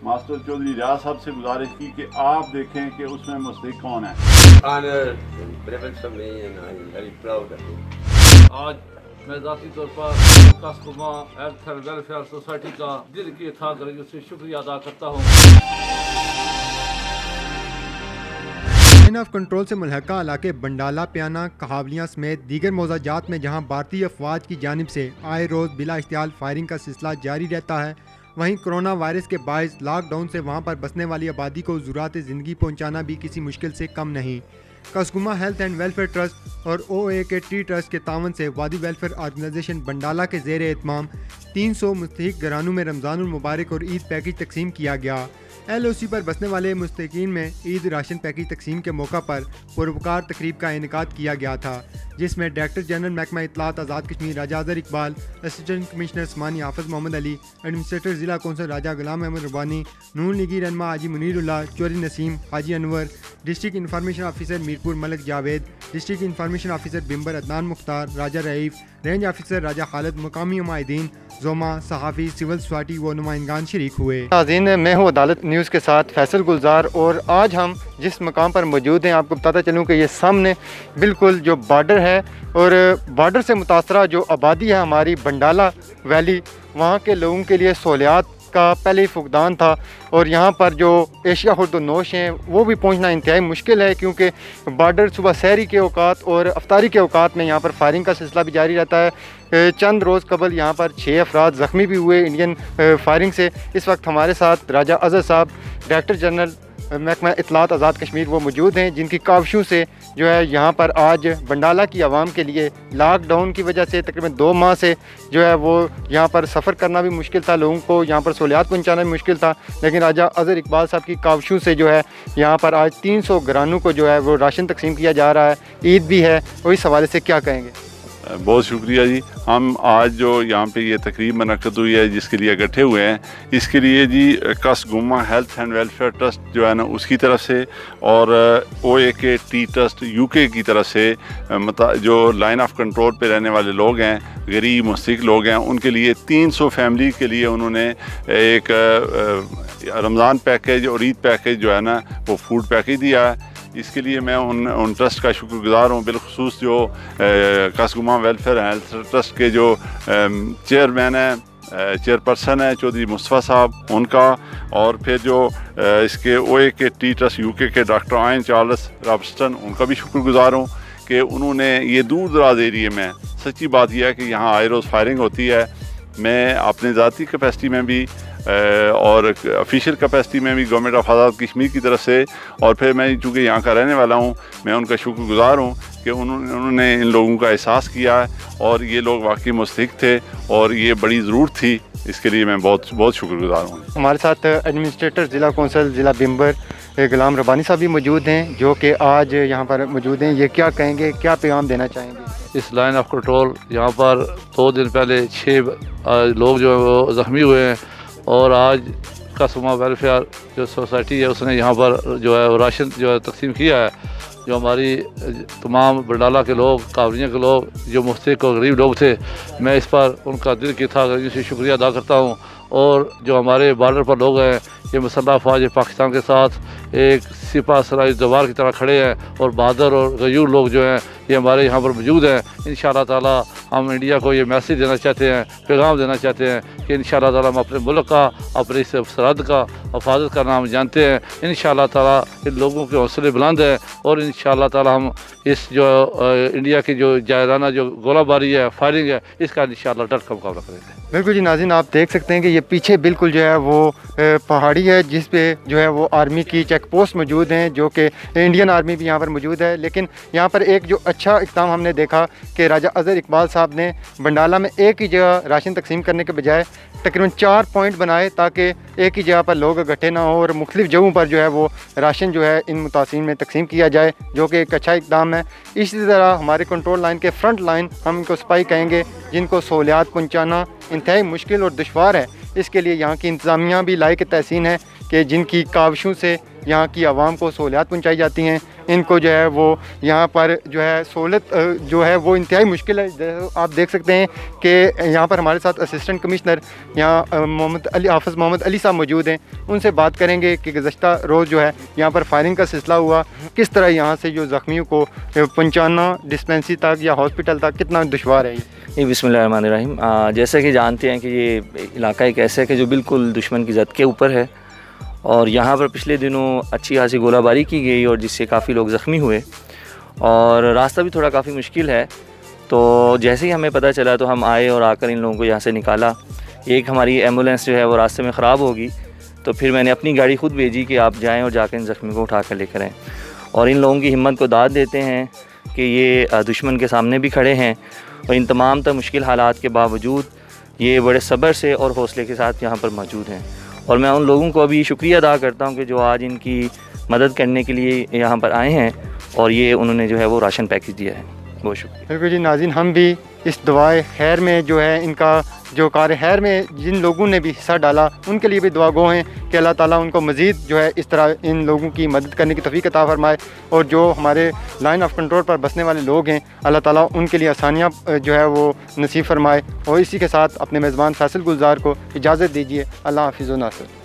Master Chaudhary रियाज साहब से गुजारिश की कि आप देखें कि उसमें मुस्तहिक कौन है। Honored and privileged for me, and I'm very proud of it. आज मैं ज़ाती तौर पर कास्कुमा हेल्थ एंड वेलफेयर सोसाइटी का दिल की था गहराइयों से शुक्रिया अदा करता हूँ। लाइन ऑफ कंट्रोल से मुल्हका इलाके बंडाला, प्याना, कहावलियाँ समेत दीगर मौज़ाजात में जहाँ भारतीय अफवाज की जानिब से आए रोज़ बिला इख्तियार फायरिंग का सिलसिला जारी रहता है, वहीं कोरोना वायरस के बायस लॉकडाउन से वहाँ पर बसने वाली आबादी को ज़रूरत ज़िंदगी पहुँचाना भी किसी मुश्किल से कम नहीं। कास्कुमा हेल्थ एंड वेलफेयर ट्रस्ट और OAKT ट्रस्ट के तावन से वादी वेलफेयर ऑर्गेनाइजेशन बंडाला के ज़ेर एहतमाम 300 मुस्तहिक घरानों में रमज़ानुल मुबारक और ईद पैकेज तकसीम किया गया। LOC पर बसने वाले मुस्तहिकीन में ईद राशन पैकेज तकसीम के मौका पर पुरवकार तकरीब का इनेकाद किया गया था, जिसमें डायरेक्टर जनरल महकमा इत्तलात आज़ाद कश्मीर राजा अज़हर इकबाल, असिस्टेंट कमिश्नर स्मानी हाफिज़ मोहम्मद अली, एडमिनिस्ट्रेटर ज़िला कौंसल राजा गुलाम अहमद रब्बानी, नून लीगी रहनुमा Haji Munirullah, Chaudhry Naseem, Haji Anwar, district information officer Mirpur Malik Javed, district information officer Bhimber Adnan Mukhtar, Raja Raif, range officer Raja Khalid, मुकामी नुमाइंदीन, जोमा, सहाफ़ी, सिविल सोसाइटी व नुमाइंदान शरीक हुए। नाज़रीन, मैं हूँ अदालत न्यूज़ के साथ फैसल गुलजार और आज हम जिस मकाम पर मौजूद हैं आपको बताता चलूँ कि ये सामने बिल्कुल जो बॉर्डर है और बॉर्डर से मुतासरा जो आबादी है हमारी बंडाला वैली, वहाँ के लोगों के लिए सहूलियात का पहले ही फुकदान था और यहाँ पर जो एशिया खुर्द नोश हैं वो भी पहुँचना इंतहाई मुश्किल है, क्योंकि बॉर्डर सुबह सहरी के औकात और अफ्तारी के औकात में यहाँ पर फायरिंग का सिलसिला भी जारी रहता है। चंद रोज़ कबल यहाँ पर 6 अफराद ज़ख्मी भी हुए इंडियन फायरिंग से। इस वक्त हमारे साथ राजा अज़हर साहब, डायरेक्टर जनरल महकमा इत्तलात आज़ाद कश्मीर, वो मौजूद हैं, जिनकी काविशों से जो है यहाँ पर आज बंडाला की आवाम के लिए लॉकडाउन की वजह से तकरीबन 2 माह से जो है वो यहाँ पर सफ़र करना भी मुश्किल था, लोगों को यहाँ पर सहूलियात पहुँचाना भी मुश्किल था, लेकिन राजा अज़हर इकबाल साहब की काविशों से जो है यहाँ पर आज 300 घरानों को जो है वो राशन तकसीम किया जा रहा है। ईद भी है, और इस हवाले से क्या कहेंगे? बहुत शुक्रिया जी। हम आज जो यहाँ पे ये तकरीब मनक़द हुई है जिसके लिए इकट्ठे हुए हैं, इसके लिए जी कास्कुमा हेल्थ एंड वेलफेयर ट्रस्ट जो है ना उसकी तरफ से और OAKT ट्रस्ट UK की तरफ से जो लाइन ऑफ कंट्रोल पे रहने वाले लोग हैं, गरीब मुस्तहिक लोग हैं, उनके लिए 300 फैमिली के लिए उन्होंने एक रमज़ान पैकेज और ईद पैकेज जो है ना वो फूड पैकेज दिया है। इसके लिए मैं उन ट्रस्ट का शुक्रगुजार हूँ, बिलखुसूस जो कास्कुमा वेलफेयर हेल्थ ट्रस्ट के जो चेयरमैन है, चेयरपर्सन है चौधरी मुस्तफ़ा साहब, उनका, और फिर जो इसके OAKT ट्रस्ट UK के डॉक्टर आयन चार्ल्स रॉबस्टन, उनका भी शुक्रगुजार हूँ कि उन्होंने ये दूर दराज एरिए में, सच्ची बात यह है कि यहाँ आए रोज़ फायरिंग होती है। मैं अपने ज़ाती कैपेसिटी में भी और ऑफिशियल कैपेसिटी में भी गवर्नमेंट ऑफ आज़ाद कश्मीर की तरफ से, और फिर मैं चूँकि यहाँ का रहने वाला हूँ, मैं उनका शुक्रगुजार हूँ कि उन्होंने इन लोगों का एहसास किया है और ये लोग वाकई मुस्तहिक थे और ये बड़ी ज़रूरत थी। इसके लिए मैं बहुत शुक्रगुजार हूँ। हमारे साथ एडमिनिस्ट्रेटर ज़िला कौंसल ज़िला बिम्बर गुलाम रब्बानी साहब भी मौजूद हैं, जो कि आज यहाँ पर मौजूद हैं। ये क्या कहेंगे, क्या पैगाम देना चाहेंगे? इस लाइन ऑफ कंट्रोल यहाँ पर 2 दिन पहले 6 लोग जो है वो ज़ख्मी हुए हैं और आज कास्कुमा वेलफेयर जो सोसाइटी है उसने यहाँ पर जो है राशन जो है तकसीम किया है। जो हमारी तमाम बंडाला के लोग, कावलियाँ के लोग, जो मुस्तहिक और गरीब लोग थे, मैं इस पर उनका दिल की था गहराइयों से शुक्रिया अदा करता हूँ। और जो हमारे बॉर्डर पर लोग हैं, ये मुसल्लह फ़ौज पाकिस्तान के साथ एक सिपा सराय दीवार की तरह खड़े हैं और बहादुर और गयूर लोग जो हैं ये हमारे यहाँ पर मौजूद हैं। इंशाअल्लाह ताला हम इंडिया को ये मैसेज देना चाहते हैं, पैगाम देना चाहते हैं कि इंशाअल्लाह ताला हम अपने मुल्क का, अपने इस सरहद का हिफाजत करना हम जानते हैं। इंशाअल्लाह ताला इन लोगों के हौसले बुलंद हैं और इंशाअल्लाह ताला हम इस जो इंडिया की जो जायराना जो गोलाबारी है, फायरिंग है, इसका इंशाअल्लाह डट का मुकाबला करेंगे। बिल्कुल जी नाज़रीन, आप देख सकते हैं कि ये पीछे बिल्कुल जो है वो पहाड़ी है जिस पे जो है वो आर्मी की चेक पोस्ट मौजूद हैं, जो कि इंडियन आर्मी भी यहाँ पर मौजूद है। लेकिन यहाँ पर एक जो अच्छा इक़दाम हमने देखा कि राजा अज़हर इकबाल साहब ने बंडाला में एक ही जगह राशन तकसीम करने के बजाय तकरीबन 4 पॉइंट बनाए ताकि एक ही जगह पर लोग इकट्ठे ना हो और मुख्तलिफ़ जगहों पर जो है वो राशन जो है इन मुतासिरीन में तकसीम किया जाए, जो कि एक अच्छा इक़दाम है। इसी तरह हमारे कंट्रोल लाइन के फ्रंट लाइन, हम इनको सिपाही कहेंगे, जिनको सहूलियात पहुँचाना इंतहाई मुश्किल और दुश्वार है। इसके लिए यहाँ की इंतज़ामिया भी लायक तहसीन है कि जिनकी काविशों से یہاں کی عوام کو سہولیات پہنچائی جاتی ہیں. ان کو جو ہے وہ یہاں پر جو ہے سہولت جو ہے وہ انتہائی مشکل ہے. آپ دیکھ سکتے ہیں کہ یہاں پر ہمارے ساتھ اسسٹنٹ کمشنر یہاں حافظ محمد علی صاحب موجود ہیں. ان سے بات کریں گے کہ گزشتہ روز جو ہے یہاں پر فائرنگ کا سلسلہ ہوا, کس طرح یہاں سے جو زخمیوں کو پہنچانا ڈسپنسری تک یا ہاسپٹل تک کتنا دشوار ہے. بسم اللہ الرحمن الرحیم. جیسا کہ جانتے ہیں کہ یہ علاقہ ایک ایسا ہے کہ جو بالکل دشمن کی زد کے اوپر ہے, اور یہاں پر پچھلے دنوں اچھی خاصی گولہ باری کی گئی اور جس سے کافی لوگ زخمی ہوئے, اور راستہ بھی تھوڑا کافی مشکل ہے. تو جیسے ہی ہمیں پتہ چلا تو ہم آئے اور آ کر ان لوگوں کو یہاں سے نکالا. ایک ہماری ایمبولینس جو ہے وہ راستے میں خراب ہوگی, تو پھر میں نے اپنی گاڑی خود بھیجی کہ آپ جائیں اور جا کے ان زخمیوں کو اٹھا کر لے کر آئیں. اور ان لوگوں کی ہمت کو داد دیتے ہیں کہ یہ دشمن کے سامنے بھی کھڑے ہیں, اور ان تمام تر مشکل حالات کے باوجود یہ بڑے صبر سے اور حوصلے کے ساتھ یہاں پر موجود ہیں. اور میں ان لوگوں کو ابھی شکریہ ادا کرتا ہوں کہ جو آج ان کی مدد کرنے کے لیے یہاں پر آئے ہیں, اور یہ انہوں نے جو ہے وہ راشن پیکج دیا ہے. بہت شکریہ. بالکل جی ناظرین, ہم بھی اس دعائے خیر میں جو ہے ان کا جو کار خیر میں جن لوگوں نے بھی حصہ ڈالا ان کے لیے بھی دعا گو ہیں کہ اللہ تعالیٰ ان کو مزید جو ہے اس طرح ان لوگوں کی مدد کرنے کی توفیق عطا فرمائے, اور جو ہمارے لائن آف کنٹرول پر بسنے والے لوگ ہیں اللہ تعالیٰ ان کے لیے آسانیاں جو ہے وہ نصیب فرمائے. اور اسی کے ساتھ اپنے میزبان فیصل گلزار کو اجازت دیجیے. اللہ حافظ و ناصر.